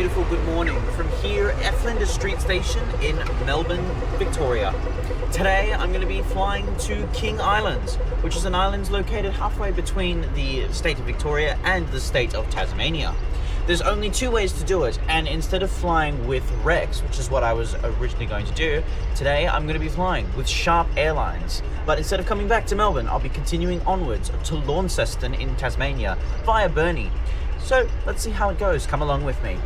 beautiful good morning from here at Flinders Street Station in Melbourne, Victoria. Today I'm going to be flying to King Island, which is an island located halfway between the state of Victoria and the state of Tasmania. There's only two ways to do it, and instead of flying with Rex, which is what I was originally going to do, today I'm going to be flying with Sharp Airlines. But instead of coming back to Melbourne, I'll be continuing onwards to Launceston in Tasmania via Burnie. So let's see how it goes. Come along with me.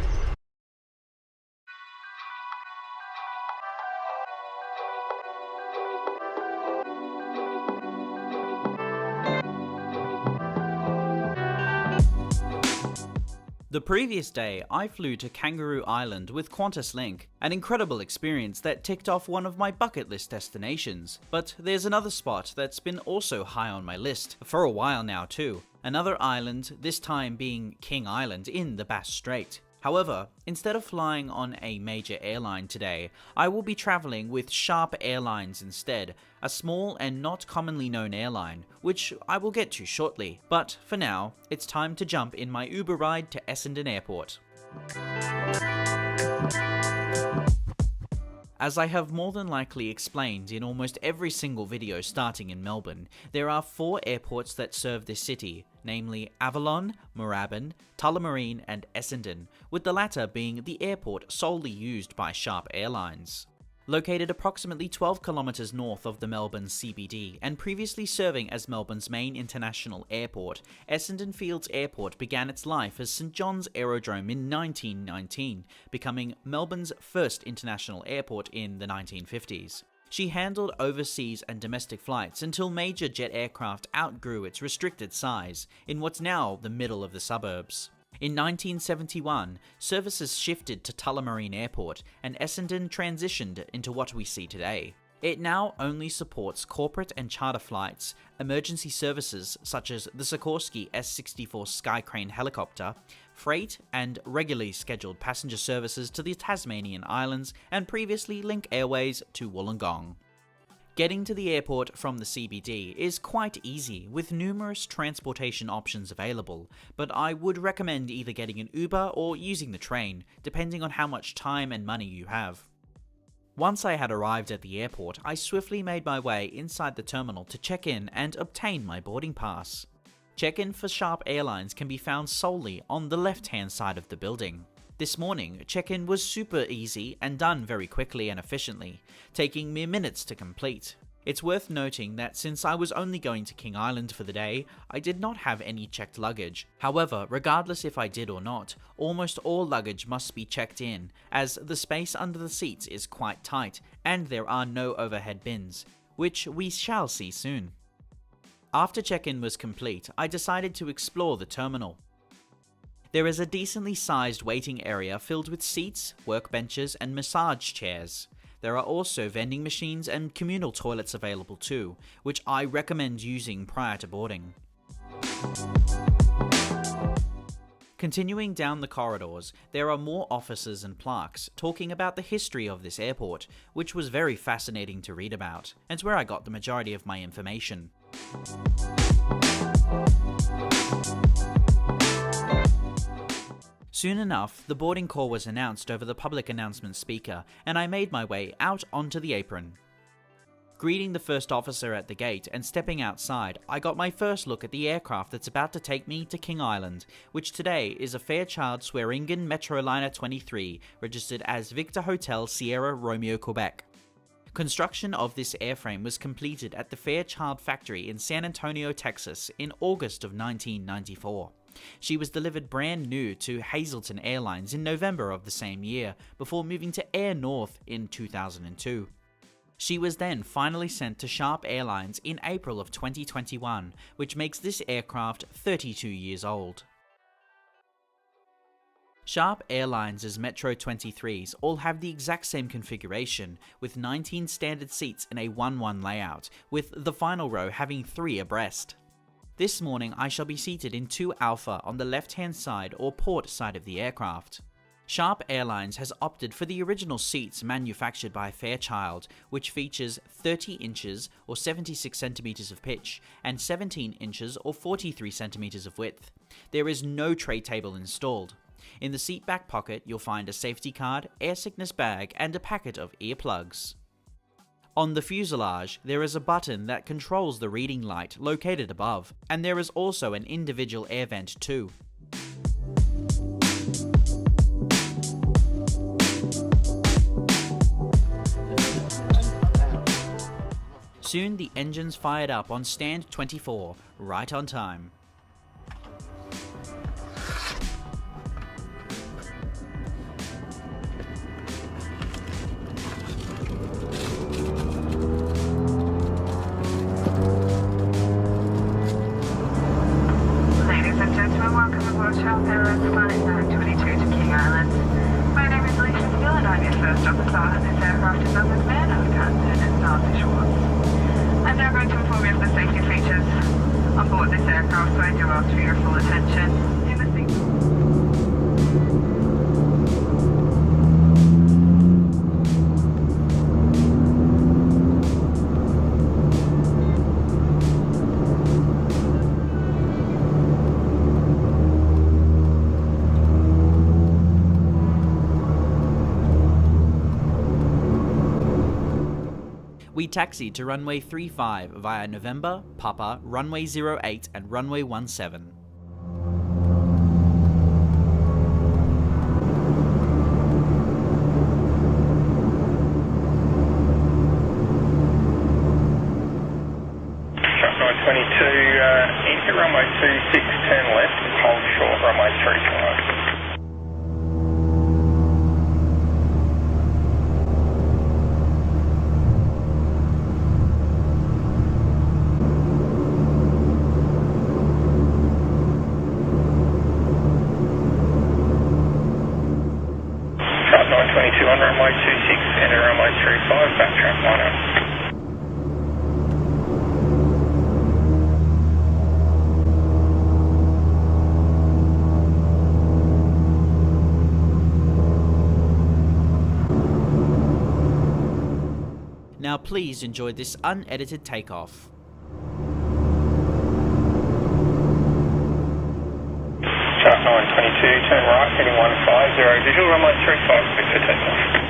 The previous day, I flew to Kangaroo Island with Qantas Link, an incredible experience that ticked off one of my bucket list destinations. But there's another spot that's been also high on my list, for a while now too. Another island, this time being King Island in the Bass Strait. However, instead of flying on a major airline today, I will be travelling with Sharp Airlines instead, a small and not commonly known airline, which I will get to shortly. But for now, it's time to jump in my Uber ride to Essendon Airport. As I have more than likely explained in almost every single video starting in Melbourne, there are 4 airports that serve this city, namely Avalon, Moorabbin, Tullamarine and Essendon, with the latter being the airport solely used by Sharp Airlines. Located approximately 12 kilometres north of the Melbourne CBD and previously serving as Melbourne's main international airport, Essendon Fields Airport began its life as St John's Aerodrome in 1919, becoming Melbourne's first international airport in the 1950s. She handled overseas and domestic flights until major jet aircraft outgrew its restricted size in what's now the middle of the suburbs. In 1971, services shifted to Tullamarine Airport and Essendon transitioned into what we see today. It now only supports corporate and charter flights, emergency services such as the Sikorsky S-64 Skycrane helicopter, freight and regularly scheduled passenger services to the Tasmanian Islands and previously Link Airways to Wollongong. Getting to the airport from the CBD is quite easy with numerous transportation options available, but I would recommend either getting an Uber or using the train, depending on how much time and money you have. Once I had arrived at the airport, I swiftly made my way inside the terminal to check in and obtain my boarding pass. Check-in for Sharp Airlines can be found solely on the left-hand side of the building. This morning, check-in was super easy and done very quickly and efficiently, taking mere minutes to complete. It's worth noting that since I was only going to King Island for the day, I did not have any checked luggage. However, regardless if I did or not, almost all luggage must be checked in, as the space under the seats is quite tight and there are no overhead bins, which we shall see soon. After check-in was complete, I decided to explore the terminal. There is a decently sized waiting area filled with seats, workbenches and massage chairs. There are also vending machines and communal toilets available too, which I recommend using prior to boarding. Continuing down the corridors, there are more offices and plaques talking about the history of this airport, which was very fascinating to read about, and it's where I got the majority of my information. Soon enough, the boarding call was announced over the public announcement speaker, and I made my way out onto the apron. Greeting the first officer at the gate and stepping outside, I got my first look at the aircraft that's about to take me to King Island, which today is a Fairchild Swearingen Metroliner 23, registered as Victor Hotel Sierra Romeo Quebec. Construction of this airframe was completed at the Fairchild factory in San Antonio, Texas in August of 1994. She was delivered brand new to Hazleton Airlines in November of the same year, before moving to Air North in 2002. She was then finally sent to Sharp Airlines in April of 2021, which makes this aircraft 32 years old. Sharp Airlines' Metro 23s all have the exact same configuration, with 19 standard seats in a 1-1 layout, with the final row having 3 abreast. This morning I shall be seated in 2 Alpha on the left-hand side or port side of the aircraft. Sharp Airlines has opted for the original seats manufactured by Fairchild, which features 30 inches or 76 centimeters of pitch and 17 inches or 43 centimeters of width. There is no tray table installed. In the seat back pocket, you'll find a safety card, air sickness bag, and a packet of earplugs. On the fuselage, there is a button that controls the reading light located above, and there is also an individual air vent too. Soon the engines fired up on stand 24, right on time. Ladies and gentlemen, welcome aboard Airlines Flight 922 to King Island. My name is Alicia Steele and I'm your first officer, and this aircraft is under command of Captain and Starfish Schwartz. I'm now going to inform you of the safety features on board this aircraft, so I do ask for your full attention. In the We taxied to runway 35 via November, Papa, runway 08 and runway 17. Truck 922, enter runway 26, turn left and hold short runway 35. Truck 922 on runway 26, enter runway 35, backtrack 10. Now please enjoy this unedited takeoff. Truck 922, turn right, heading 150, visual runway 35, clear for takeoff.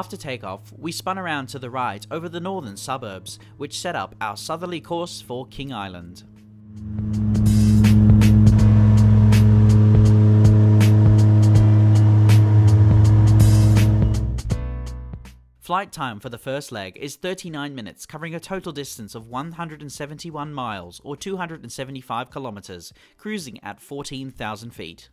After takeoff, we spun around to the right over the northern suburbs, which set up our southerly course for King Island. Flight time for the first leg is 39 minutes, covering a total distance of 171 miles or 275 kilometers, cruising at 14,000 feet.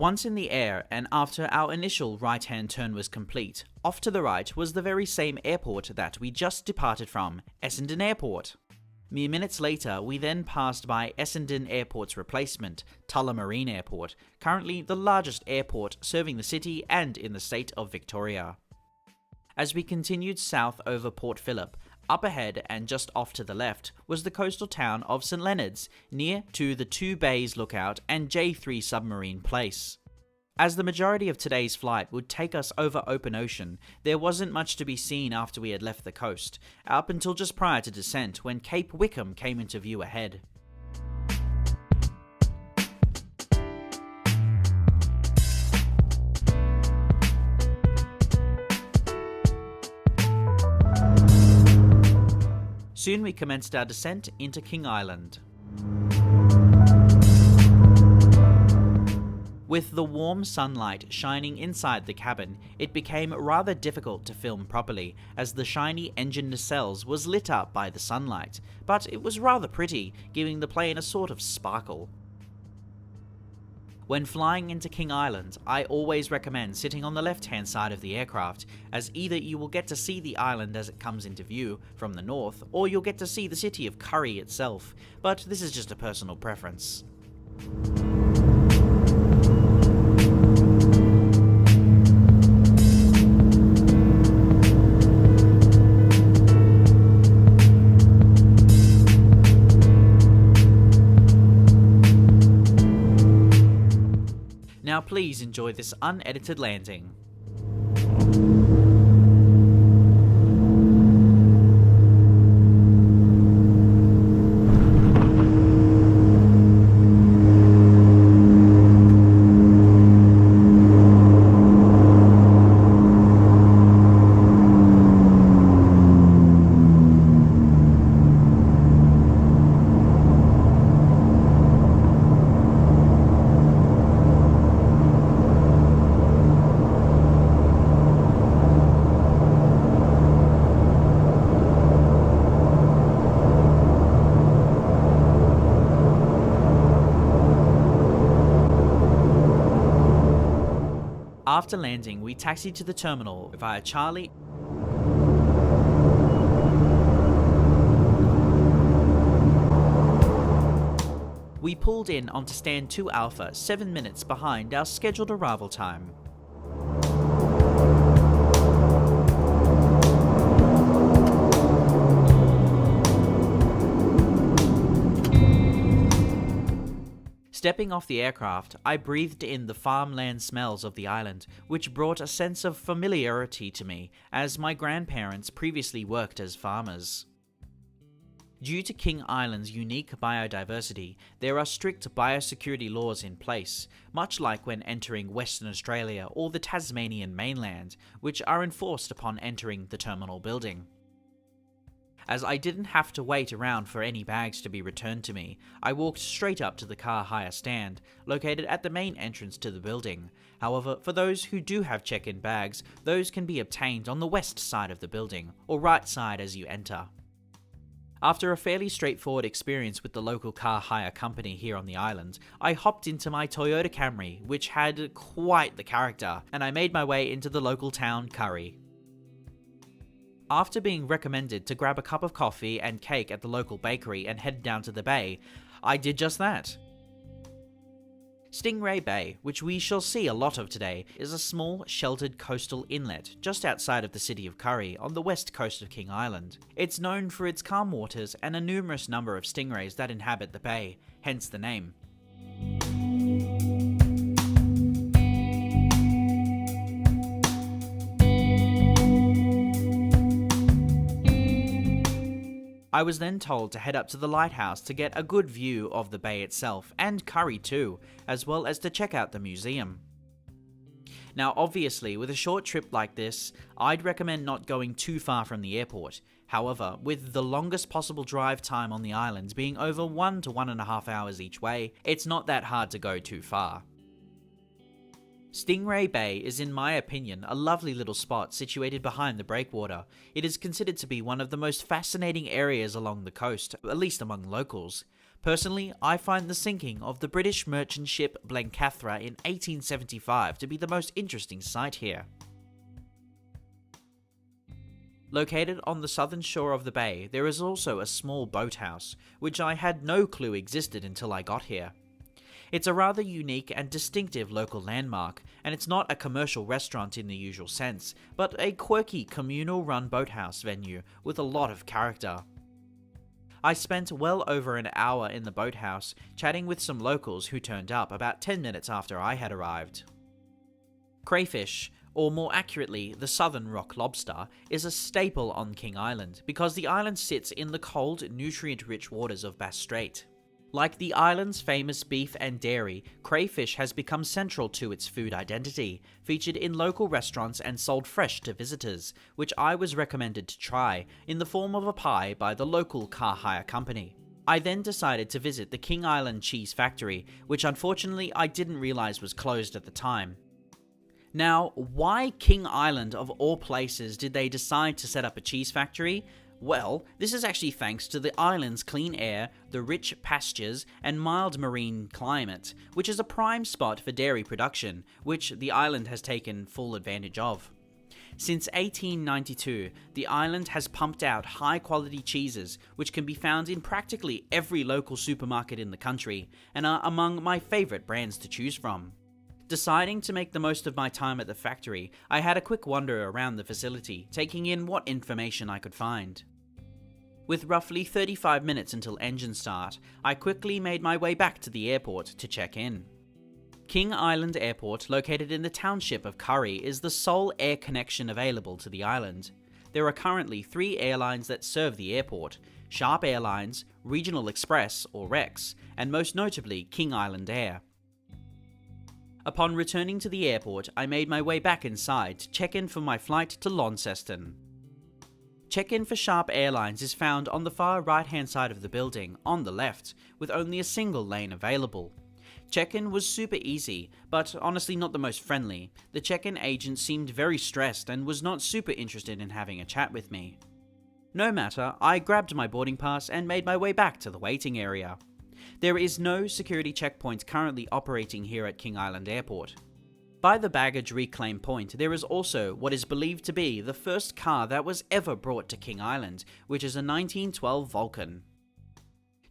Once in the air, and after our initial right-hand turn was complete, off to the right was the very same airport that we just departed from, Essendon Airport. Mere minutes later, we then passed by Essendon Airport's replacement, Tullamarine Airport, currently the largest airport serving the city and in the state of Victoria. As we continued south over Port Phillip, up ahead and just off to the left was the coastal town of St Leonards, near to the Two Bays Lookout and J3 Submarine Place. As the majority of today's flight would take us over open ocean, there wasn't much to be seen after we had left the coast, up until just prior to descent when Cape Wickham came into view ahead. Soon we commenced our descent into King Island. With the warm sunlight shining inside the cabin, it became rather difficult to film properly, as the shiny engine nacelles was lit up by the sunlight, but it was rather pretty, giving the plane a sort of sparkle. When flying into King Island, I always recommend sitting on the left-hand side of the aircraft, as either you will get to see the island as it comes into view from the north, or you'll get to see the city of Curry itself, but this is just a personal preference. Now please enjoy this unedited landing. After landing, we taxied to the terminal via Charlie. We pulled in onto stand 2 Alpha 7 minutes behind our scheduled arrival time. Stepping off the aircraft, I breathed in the farmland smells of the island, which brought a sense of familiarity to me, as my grandparents previously worked as farmers. Due to King Island's unique biodiversity, there are strict biosecurity laws in place, much like when entering Western Australia or the Tasmanian mainland, which are enforced upon entering the terminal building. As I didn't have to wait around for any bags to be returned to me, I walked straight up to the car hire stand, located at the main entrance to the building. However, for those who do have check-in bags, those can be obtained on the west side of the building, or right side as you enter. After a fairly straightforward experience with the local car hire company here on the island, I hopped into my Toyota Camry, which had quite the character, and I made my way into the local town, Curry. After being recommended to grab a cup of coffee and cake at the local bakery and head down to the bay, I did just that. Stingray Bay, which we shall see a lot of today, is a small, sheltered coastal inlet just outside of the city of Curry on the west coast of King Island. It's known for its calm waters and a numerous number of stingrays that inhabit the bay, hence the name. I was then told to head up to the lighthouse to get a good view of the bay itself, and Curry too, as well as to check out the museum. Now obviously, with a short trip like this, I'd recommend not going too far from the airport. However, with the longest possible drive time on the island being over 1 to 1.5 hours each way, it's not that hard to go too far. Stingray Bay is, in my opinion, a lovely little spot situated behind the breakwater. It is considered to be one of the most fascinating areas along the coast, at least among locals. Personally, I find the sinking of the British merchant ship Blencathra in 1875 to be the most interesting sight here. Located on the southern shore of the bay, there is also a small boathouse, which I had no clue existed until I got here. It's a rather unique and distinctive local landmark, and it's not a commercial restaurant in the usual sense, but a quirky communal-run boathouse venue with a lot of character. I spent well over an hour in the boathouse, chatting with some locals who turned up about 10 minutes after I had arrived. Crayfish, or more accurately, the southern rock lobster, is a staple on King Island, because the island sits in the cold, nutrient-rich waters of Bass Strait. Like the island's famous beef and dairy, crayfish has become central to its food identity, featured in local restaurants and sold fresh to visitors, which I was recommended to try, in the form of a pie by the local car hire company. I then decided to visit the King Island cheese factory, which unfortunately I didn't realise was closed at the time. Now, why King Island of all places did they decide to set up a cheese factory? Well, this is actually thanks to the island's clean air, the rich pastures, and mild marine climate, which is a prime spot for dairy production, which the island has taken full advantage of. Since 1892, the island has pumped out high-quality cheeses, which can be found in practically every local supermarket in the country, and are among my favourite brands to choose from. Deciding to make the most of my time at the factory, I had a quick wander around the facility, taking in what information I could find. With roughly 35 minutes until engine start, I quickly made my way back to the airport to check in. King Island Airport, located in the township of Curry, is the sole air connection available to the island. There are currently 3 airlines that serve the airport: Sharp Airlines, Regional Express or REX, and most notably King Island Air. Upon returning to the airport, I made my way back inside to check in for my flight to Launceston. Check-in for Sharp Airlines is found on the far right-hand side of the building, on the left, with only a single lane available. Check-in was super easy, but honestly not the most friendly. The check-in agent seemed very stressed and was not super interested in having a chat with me. No matter, I grabbed my boarding pass and made my way back to the waiting area. There is no security checkpoint currently operating here at King Island Airport. By the baggage reclaim point, there is also what is believed to be the first car that was ever brought to King Island, which is a 1912 Vulcan.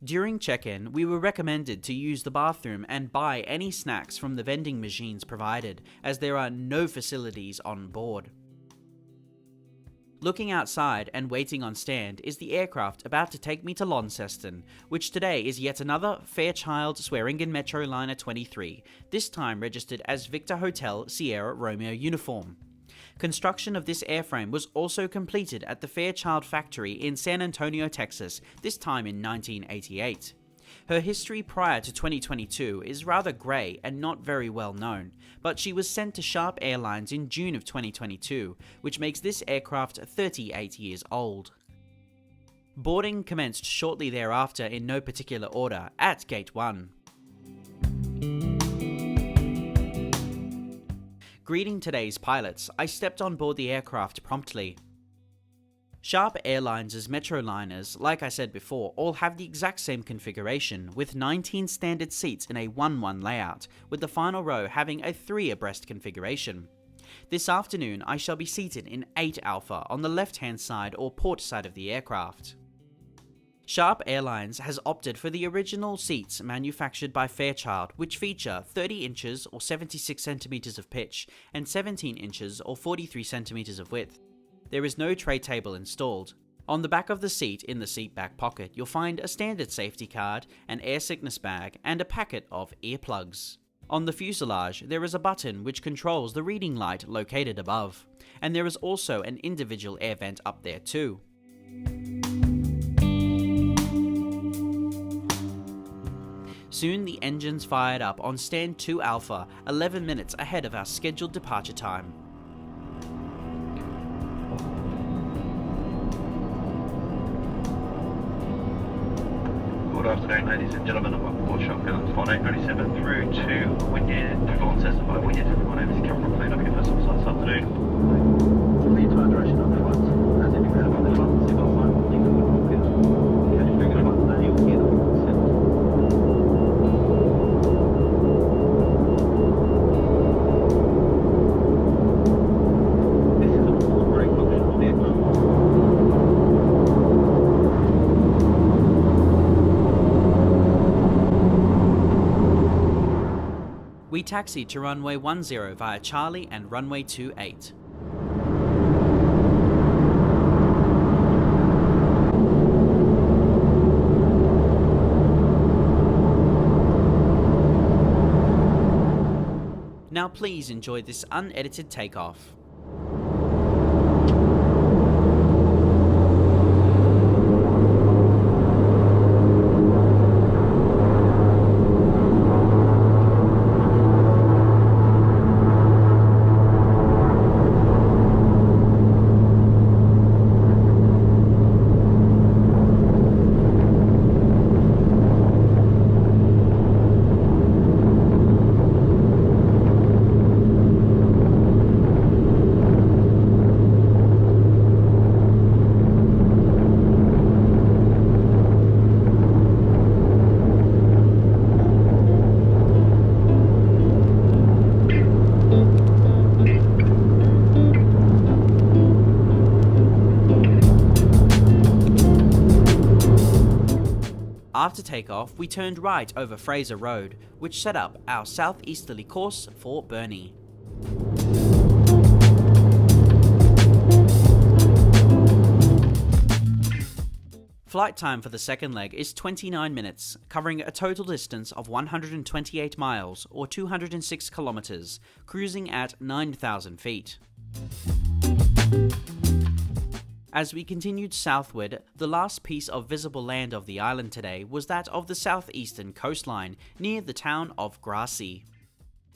During check-in, we were recommended to use the bathroom and buy any snacks from the vending machines provided, as there are no facilities on board. Looking outside and waiting on stand is the aircraft about to take me to Launceston, which today is yet another Fairchild Swearingen Metroliner 23, this time registered as Victor Hotel Sierra Romeo uniform. Construction of this airframe was also completed at the Fairchild factory in San Antonio, Texas, this time in 1988. Her history prior to 2022 is rather grey and not very well known, but she was sent to Sharp Airlines in June of 2022, which makes this aircraft 38 years old. Boarding commenced shortly thereafter in no particular order at Gate 1. Greeting today's pilots, I stepped on board the aircraft promptly. Sharp Airlines' Metroliners, like I said before, all have the exact same configuration, with 19 standard seats in a 1-1 layout, with the final row having a 3 abreast configuration. This afternoon I shall be seated in 8 Alpha on the left-hand side or port side of the aircraft. Sharp Airlines has opted for the original seats manufactured by Fairchild, which feature 30 inches or 76 centimeters of pitch and 17 inches or 43 centimeters of width. There is no tray table installed. On the back of the seat in the seat back pocket, you'll find a standard safety card, an air sickness bag, and a packet of earplugs. On the fuselage, there is a button which controls the reading light located above, and there is also an individual air vent up there too. Soon the engines fired up on stand 2 Alpha, 11 minutes ahead of our scheduled departure time. Good afternoon, ladies and gentlemen. I'm aboard Shotgun 1897 through to Wynyard, to Launceston by Wynyard. My name is Cameron. Clean up your first officer this afternoon. The entire duration of the flight, as indicated by the flight signal sign, leave the cockpit. Catch figure flight today, you'll hear them. This is a full brake function of the aircraft. We taxied to runway 10 via Charlie and runway 28. Now please enjoy this unedited takeoff. After takeoff, we turned right over Fraser Road, which set up our southeasterly course for Burnie. Flight time for the second leg is 29 minutes, covering a total distance of 128 miles or 206 kilometers, cruising at 9,000 feet. As we continued southward, the last piece of visible land of the island today was that of the southeastern coastline, near the town of Grassy.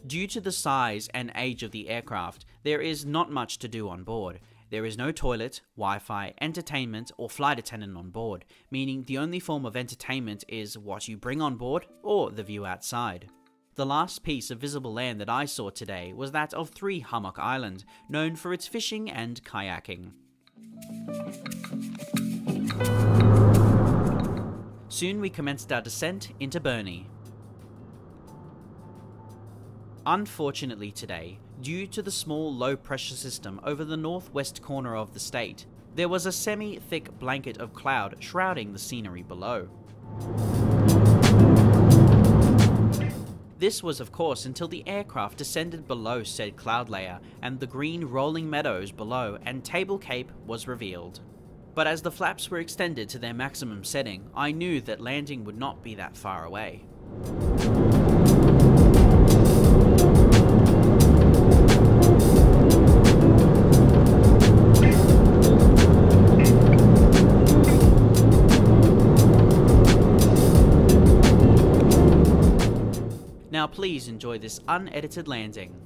Due to the size and age of the aircraft, there is not much to do on board. There is no toilet, Wi-Fi, entertainment, or flight attendant on board, meaning the only form of entertainment is what you bring on board or the view outside. The last piece of visible land that I saw today was that of Three Hummock Island, known for its fishing and kayaking. Soon we commenced our descent into Burnie. Unfortunately today, due to the small low-pressure system over the northwest corner of the state, there was a semi-thick blanket of cloud shrouding the scenery below. This was of course until the aircraft descended below said cloud layer and the green rolling meadows below and Table Cape was revealed. But as the flaps were extended to their maximum setting, I knew that landing would not be that far away. Now please enjoy this unedited landing.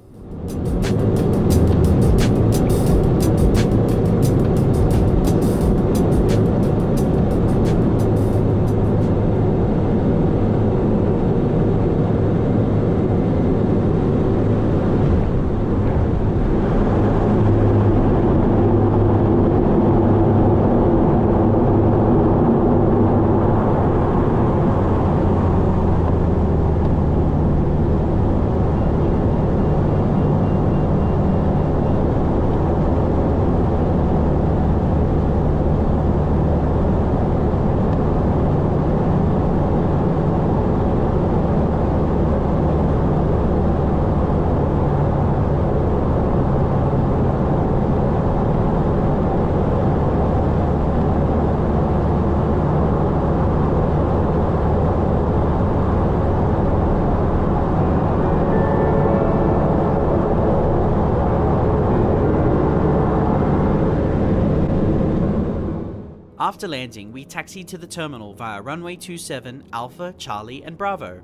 After landing, we taxied to the terminal via runway 27, Alpha, Charlie and Bravo.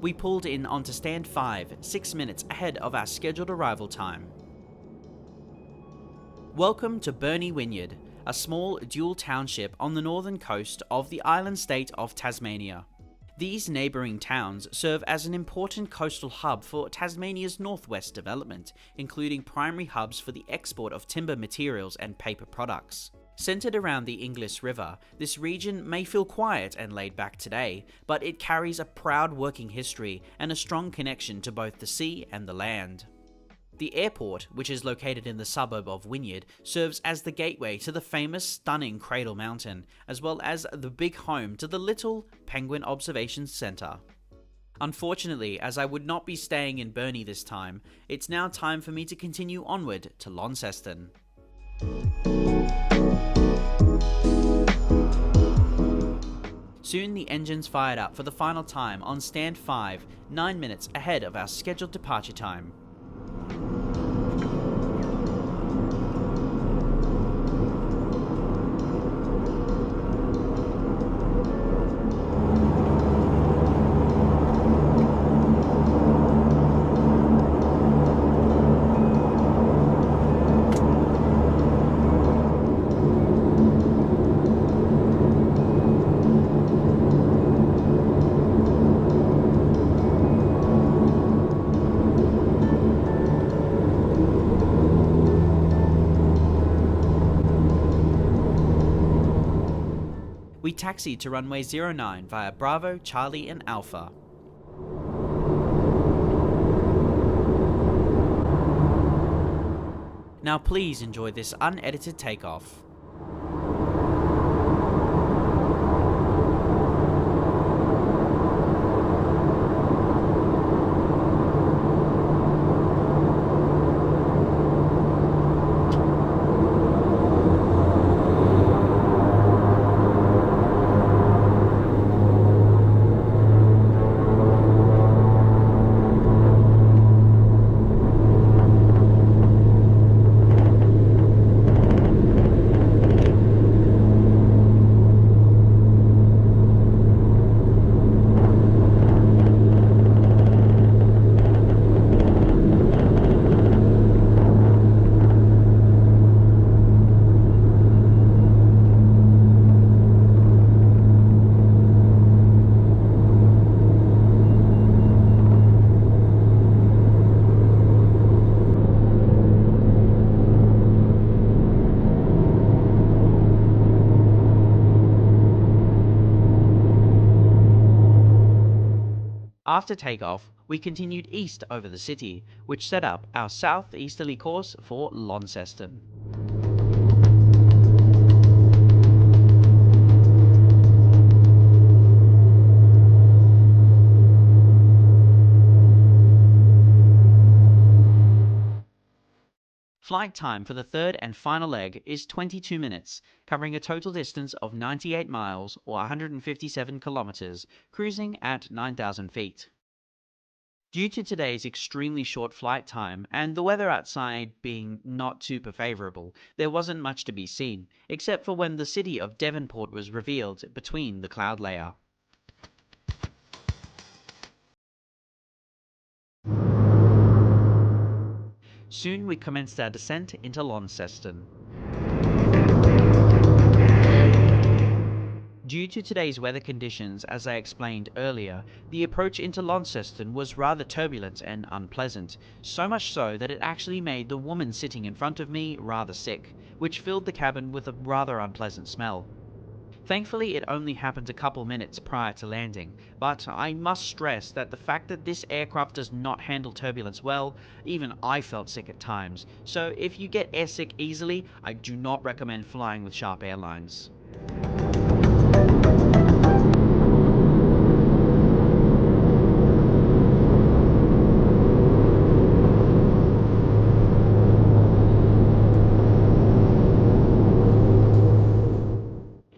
We pulled in onto stand 5, 6 minutes ahead of our scheduled arrival time. Welcome to Burnie Wynyard, a small dual township on the northern coast of the island state of Tasmania. These neighbouring towns serve as an important coastal hub for Tasmania's northwest development, including primary hubs for the export of timber materials and paper products. Centred around the Inglis River, this region may feel quiet and laid back today, but it carries a proud working history and a strong connection to both the sea and the land. The airport, which is located in the suburb of Wynyard, serves as the gateway to the famous stunning Cradle Mountain, as well as the big home to the Little Penguin Observation Centre. Unfortunately, as I would not be staying in Burnie this time, it's now time for me to continue onward to Launceston. Soon the engines fired up for the final time on stand 5, 9 minutes ahead of our scheduled departure time. We taxied to runway 09 via Bravo, Charlie and Alpha. Now please enjoy this unedited takeoff. After takeoff, we continued east over the city, which set up our southeasterly course for Launceston. Flight time for the third and final leg is 22 minutes, covering a total distance of 98 miles or 157 kilometers, cruising at 9,000 feet. Due to today's extremely short flight time and the weather outside being not super favourable, there wasn't much to be seen, except for when the city of Devonport was revealed between the cloud layer. Soon we commenced our descent into Launceston. Due to today's weather conditions, as I explained earlier, the approach into Launceston was rather turbulent and unpleasant, so much so that it actually made the woman sitting in front of me rather sick, which filled the cabin with a rather unpleasant smell. Thankfully, it only happened a couple minutes prior to landing, but I must stress that the fact that this aircraft does not handle turbulence well, even I felt sick at times, so if you get airsick easily, I do not recommend flying with Sharp Airlines.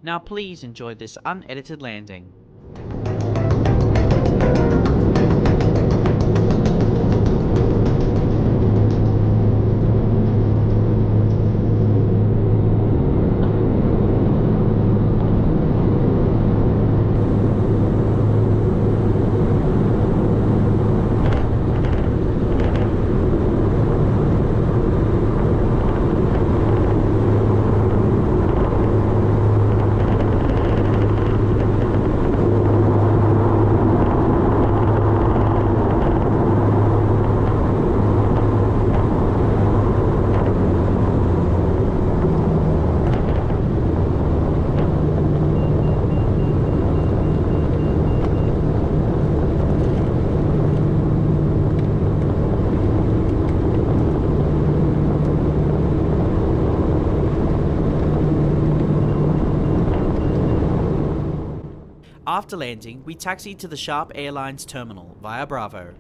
Now please enjoy this unedited landing. After landing, we taxied to the Sharp Airlines terminal via Bravo.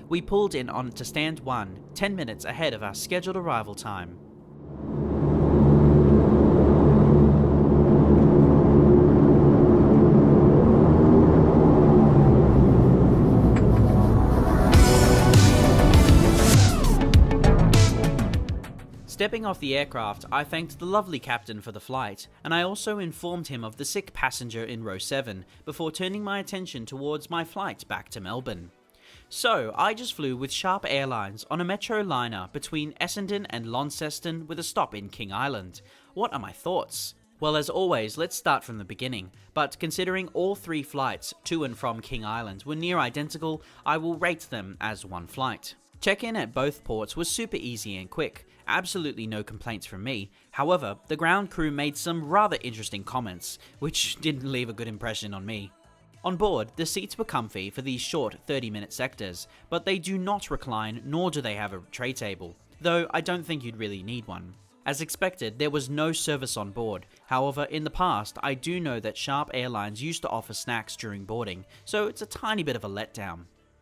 We pulled in onto stand 1, 10 minutes ahead of our scheduled arrival time. Stepping off the aircraft, I thanked the lovely captain for the flight, and I also informed him of the sick passenger in row 7, before turning my attention towards my flight back to Melbourne. So, I just flew with Sharp Airlines on a Metroliner between Essendon and Launceston with a stop in King Island. What are my thoughts? Well, as always, let's start from the beginning, but considering all 3 flights to and from King Island were near identical, I will rate them as one flight. Check-in at both ports was super easy and quick, absolutely no complaints from me. However, the ground crew made some rather interesting comments, which didn't leave a good impression on me. On board, the seats were comfy for these short 30-minute sectors, but they do not recline nor do they have a tray table, though I don't think you'd really need one. As expected, there was no service on board. However, in the past, I do know that Sharp Airlines used to offer snacks during boarding, so it's a tiny bit of a letdown.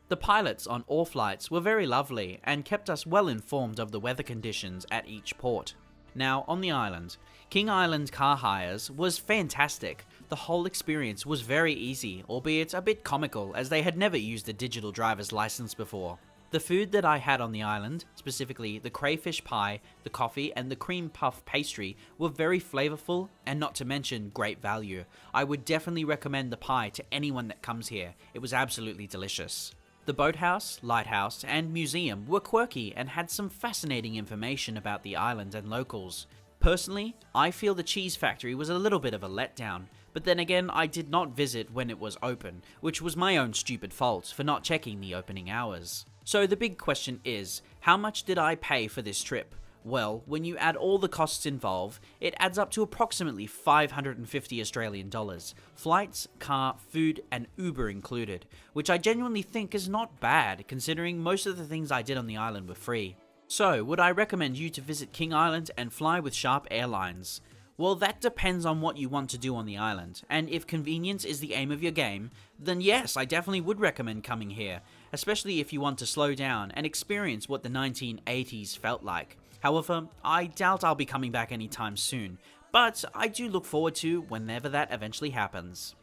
The pilots on all flights were very lovely and kept us well informed of the weather conditions at each port. Now, on the island, King Island car hires was fantastic. The whole experience was very easy, albeit a bit comical as they had never used a digital driver's license before. The food that I had on the island, specifically the crayfish pie, the coffee and the cream puff pastry, were very flavorful and not to mention great value. I would definitely recommend the pie to anyone that comes here. It was absolutely delicious. The boathouse, lighthouse and museum were quirky and had some fascinating information about the island and locals. Personally, I feel the cheese factory was a little bit of a letdown, but then again I did not visit when it was open, which was my own stupid fault for not checking the opening hours. So the big question is, how much did I pay for this trip? Well, when you add all the costs involved, it adds up to approximately 550 Australian dollars. Flights, car, food and Uber included, which I genuinely think is not bad considering most of the things I did on the island were free. So, would I recommend you to visit King Island and fly with Sharp Airlines? Well, that depends on what you want to do on the island, and if convenience is the aim of your game, then yes, I definitely would recommend coming here, especially if you want to slow down and experience what the 1980s felt like. However, I doubt I'll be coming back anytime soon, but I do look forward to whenever that eventually happens.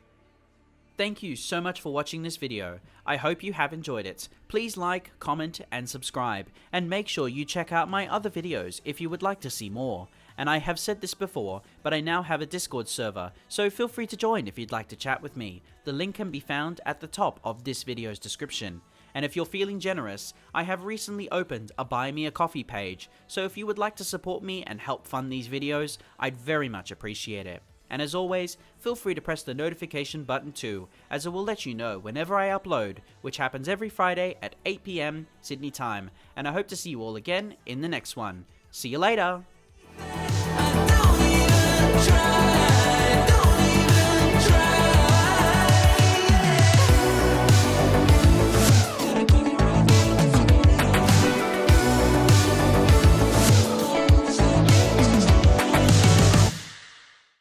Thank you so much for watching this video. I hope you have enjoyed it. Please like, comment and subscribe, and make sure you check out my other videos if you would like to see more. And I have said this before, but I now have a Discord server, so feel free to join if you'd like to chat with me. The link can be found at the top of this video's description. And if you're feeling generous, I have recently opened a Buy Me a Coffee page, so if you would like to support me and help fund these videos, I'd very much appreciate it. And as always, feel free to press the notification button too, as it will let you know whenever I upload, which happens every Friday at 8 PM Sydney time, and I hope to see you all again in the next one. See you later! I don't even try.